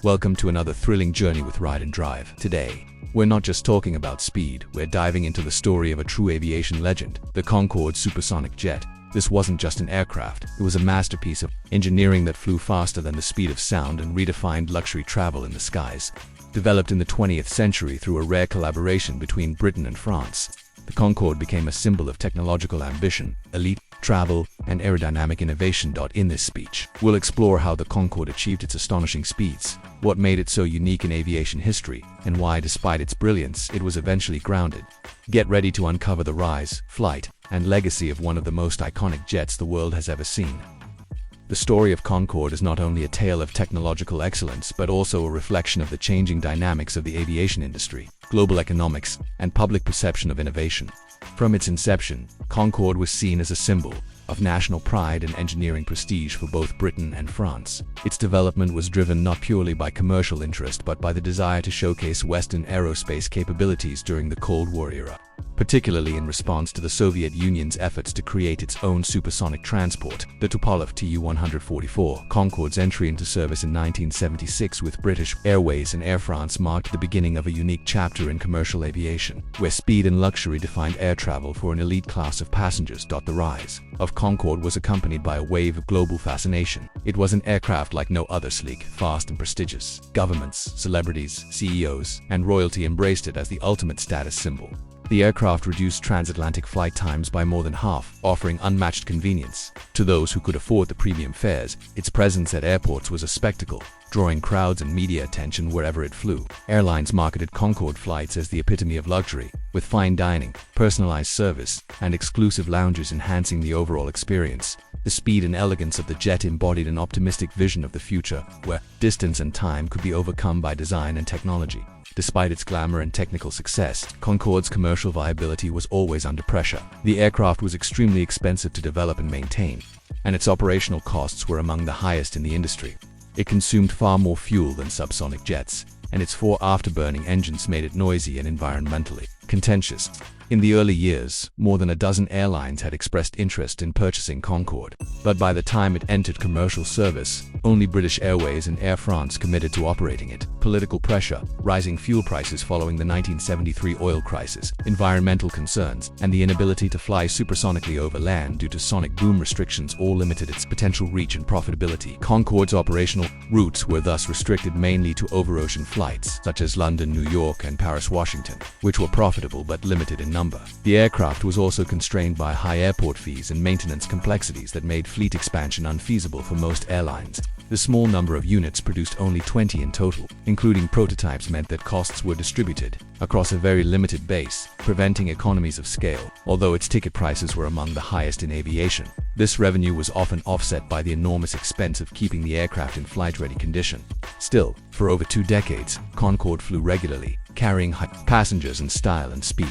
Welcome to another thrilling journey with Ride and Drive. Today, we're not just talking about speed, we're diving into the story of a true aviation legend, the Concorde Supersonic Jet. This wasn't just an aircraft, it was a masterpiece of engineering that flew faster than the speed of sound and redefined luxury travel in the skies. Developed in the 20th century through a rare collaboration between Britain and France, the Concorde became a symbol of technological ambition, elite travel, and aerodynamic innovation. In this speech, we'll explore how the Concorde achieved its astonishing speeds, what made it so unique in aviation history, and why, despite its brilliance, it was eventually grounded. Get ready to uncover the rise, flight, and legacy of one of the most iconic jets the world has ever seen. The story of Concorde is not only a tale of technological excellence but also a reflection of the changing dynamics of the aviation industry, global economics, and public perception of innovation. From its inception, Concorde was seen as a symbol of national pride and engineering prestige for both Britain and France. Its development was driven not purely by commercial interest but by the desire to showcase Western aerospace capabilities during the Cold War era, particularly in response to the Soviet Union's efforts to create its own supersonic transport, the Tupolev Tu-144. Concorde's entry into service in 1976 with British Airways and Air France marked the beginning of a unique chapter in commercial aviation, where speed and luxury defined air travel for an elite class of passengers. The rise of Concorde was accompanied by a wave of global fascination. It was an aircraft like no other, sleek, fast, and prestigious. Governments, celebrities, CEOs, and royalty embraced it as the ultimate status symbol. The aircraft reduced transatlantic flight times by more than half, offering unmatched convenience. To those who could afford the premium fares, its presence at airports was a spectacle, drawing crowds and media attention wherever it flew. Airlines marketed Concorde flights as the epitome of luxury, with fine dining, personalized service, and exclusive lounges enhancing the overall experience. The speed and elegance of the jet embodied an optimistic vision of the future, where distance and time could be overcome by design and technology. Despite its glamour and technical success, Concorde's commercial viability was always under pressure. The aircraft was extremely expensive to develop and maintain, and its operational costs were among the highest in the industry. It consumed far more fuel than subsonic jets, and its 4 afterburning engines made it noisy and environmentally contentious. In the early years, more than a dozen airlines had expressed interest in purchasing Concorde, but by the time it entered commercial service, only British Airways and Air France committed to operating it. Political pressure, rising fuel prices following the 1973 oil crisis, environmental concerns, and the inability to fly supersonically over land due to sonic boom restrictions all limited its potential reach and profitability. Concorde's operational routes were thus restricted mainly to over-ocean flights, such as London, New York, and Paris, Washington, which were profitable but limited in number. The aircraft was also constrained by high airport fees and maintenance complexities that made fleet expansion unfeasible for most airlines. The small number of units, produced only 20 in total, including prototypes, meant that costs were distributed across a very limited base, preventing economies of scale. Although its ticket prices were among the highest in aviation, this revenue was often offset by the enormous expense of keeping the aircraft in flight-ready condition. Still, for over 2 decades, Concorde flew regularly, carrying high passengers in style and speed.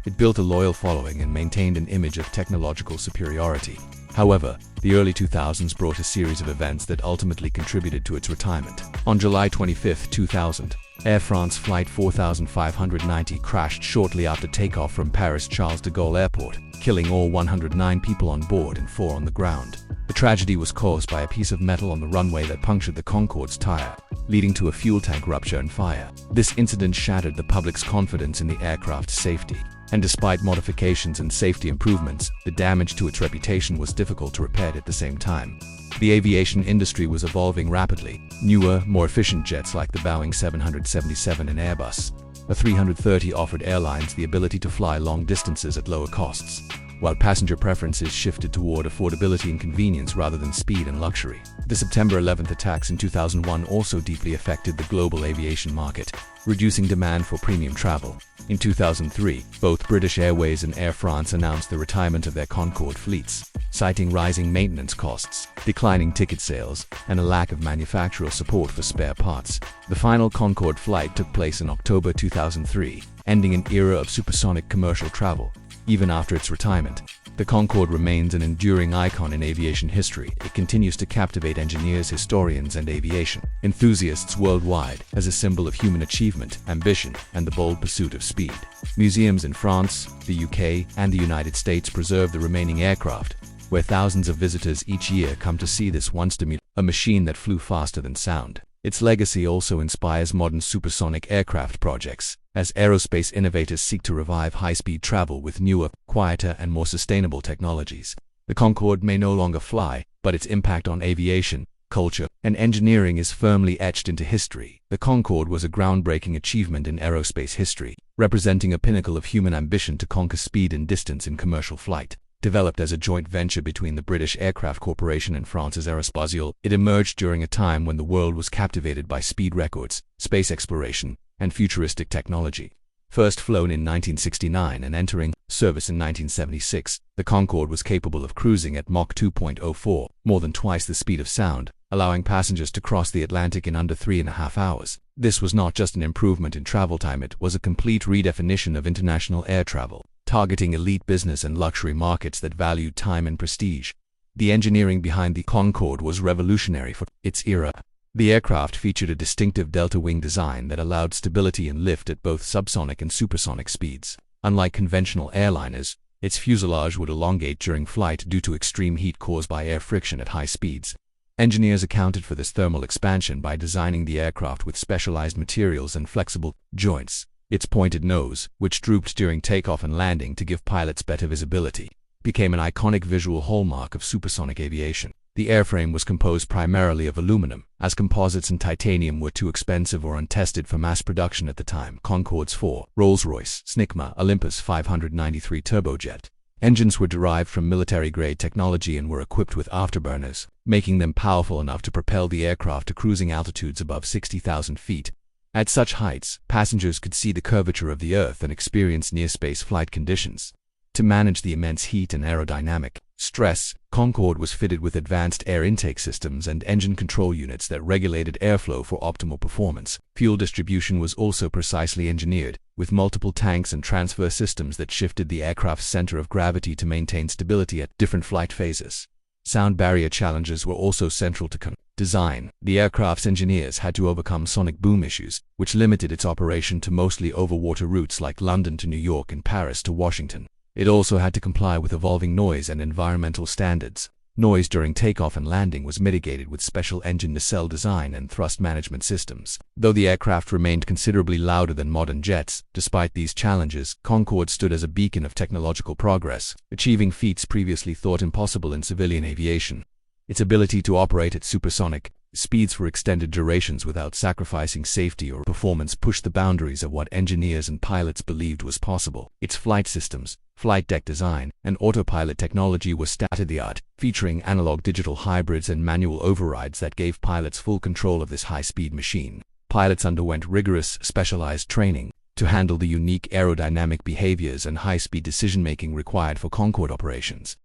It built a loyal following and maintained an image of technological superiority. However, the early 2000s brought a series of events that ultimately contributed to its retirement. On July 25, 2000, Air France Flight 4590 crashed shortly after takeoff from Paris Charles de Gaulle Airport, killing all 109 people on board and 4 on the ground. The tragedy was caused by a piece of metal on the runway that punctured the Concorde's tire, leading to a fuel tank rupture and fire. This incident shattered the public's confidence in the aircraft's safety, and despite modifications and safety improvements, the damage to its reputation was difficult to repair at the same time. The aviation industry was evolving rapidly. Newer, more efficient jets like the Boeing 777 and Airbus A330 offered airlines the ability to fly long distances at lower costs, while passenger preferences shifted toward affordability and convenience rather than speed and luxury. The September 11th attacks in 2001 also deeply affected the global aviation market, reducing demand for premium travel. In 2003, both British Airways and Air France announced the retirement of their Concorde fleets, citing rising maintenance costs, declining ticket sales, and a lack of manufacturer support for spare parts. The final Concorde flight took place in October 2003, ending an era of supersonic commercial travel. Even after its retirement, the Concorde remains an enduring icon in aviation history. It continues to captivate engineers, historians, and aviation enthusiasts worldwide as a symbol of human achievement, ambition, and the bold pursuit of speed. Museums in France, the UK, and the United States preserve the remaining aircraft, where thousands of visitors each year come to see this once a machine that flew faster than sound. Its legacy also inspires modern supersonic aircraft projects, as aerospace innovators seek to revive high-speed travel with newer, quieter, and more sustainable technologies. The Concorde may no longer fly, but its impact on aviation, culture, and engineering is firmly etched into history. The Concorde was a groundbreaking achievement in aerospace history, representing a pinnacle of human ambition to conquer speed and distance in commercial flight. Developed as a joint venture between the British Aircraft Corporation and France's Aerospatiale, it emerged during a time when the world was captivated by speed records, space exploration, and futuristic technology. First flown in 1969 and entering service in 1976, the Concorde was capable of cruising at Mach 2.04, more than twice the speed of sound, allowing passengers to cross the Atlantic in under 3.5 hours. This was not just an improvement in travel time, it was a complete redefinition of international air travel, targeting elite business and luxury markets that valued time and prestige. The engineering behind the Concorde was revolutionary for its era. The aircraft featured a distinctive delta-wing design that allowed stability and lift at both subsonic and supersonic speeds. Unlike conventional airliners, its fuselage would elongate during flight due to extreme heat caused by air friction at high speeds. Engineers accounted for this thermal expansion by designing the aircraft with specialized materials and flexible joints. Its pointed nose, which drooped during takeoff and landing to give pilots better visibility, became an iconic visual hallmark of supersonic aviation. The airframe was composed primarily of aluminum, as composites and titanium were too expensive or untested for mass production at the time. Concorde's 4 Rolls-Royce, Snicma, Olympus 593 turbojet engines were derived from military-grade technology and were equipped with afterburners, making them powerful enough to propel the aircraft to cruising altitudes above 60,000 feet. At such heights, passengers could see the curvature of the Earth and experience near-space flight conditions. To manage the immense heat and aerodynamic stress, Concorde was fitted with advanced air intake systems and engine control units that regulated airflow for optimal performance. Fuel distribution was also precisely engineered, with multiple tanks and transfer systems that shifted the aircraft's center of gravity to maintain stability at different flight phases. Sound barrier challenges were also central to design. The aircraft's engineers had to overcome sonic boom issues, which limited its operation to mostly overwater routes like London to New York and Paris to Washington. It also had to comply with evolving noise and environmental standards. Noise during takeoff and landing was mitigated with special engine nacelle design and thrust management systems. Though the aircraft remained considerably louder than modern jets, despite these challenges, Concorde stood as a beacon of technological progress, achieving feats previously thought impossible in civilian aviation. Its ability to operate at supersonic speeds for extended durations without sacrificing safety or performance pushed the boundaries of what engineers and pilots believed was possible. Its flight systems, flight deck design, and autopilot technology were state-of-the-art, featuring analog-digital hybrids and manual overrides that gave pilots full control of this high-speed machine. Pilots underwent rigorous, specialized training to handle the unique aerodynamic behaviors and high-speed decision-making required for Concorde operations.